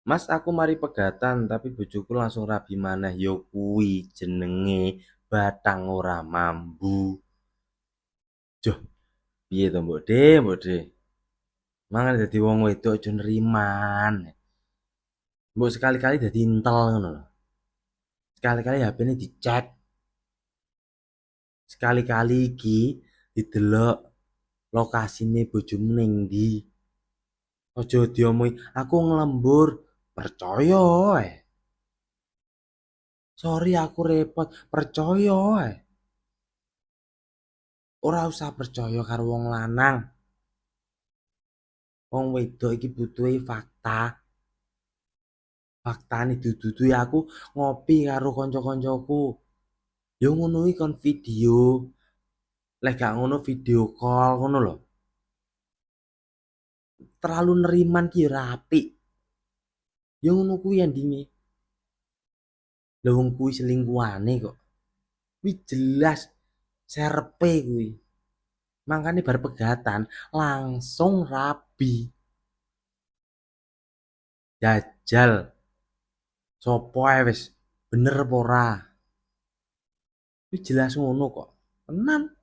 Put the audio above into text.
Mas aku mari pegatan tapi bojoku langsung rabi maneh ya kuwi jenenge batang ora mambu. Joh, piye to Mbok De, Mbok De? Mangan dadi wong wedok aja neriman. Mbok sekali-kali dadi intel ngono lho. Sekali-kali HP-ne dicek, sekali-kali iki didelok lokasine bojomu ning ndi. Aja diomongi aku nglembur, percaya ae. Sorry aku repot, percaya ae. Ora usah percaya karo wong lanang. Wong wedok iki butuhe fakta. Faktane dudu aku ngopi karo kanca-kancaku. Ya ngono iki kon video. Lek gak ngono video call ngono lho. Terlalu neriman ki ora apik. Ya ngono kuwi endinge. Lah wong kuwi selingkuhane kok. Kuwi jelas serepe kuwi. Makanya bar pegatan langsung rabi. Jajal. Sopo ae wis bener apa ora? Kuwi jelas ngono kok. Tenan.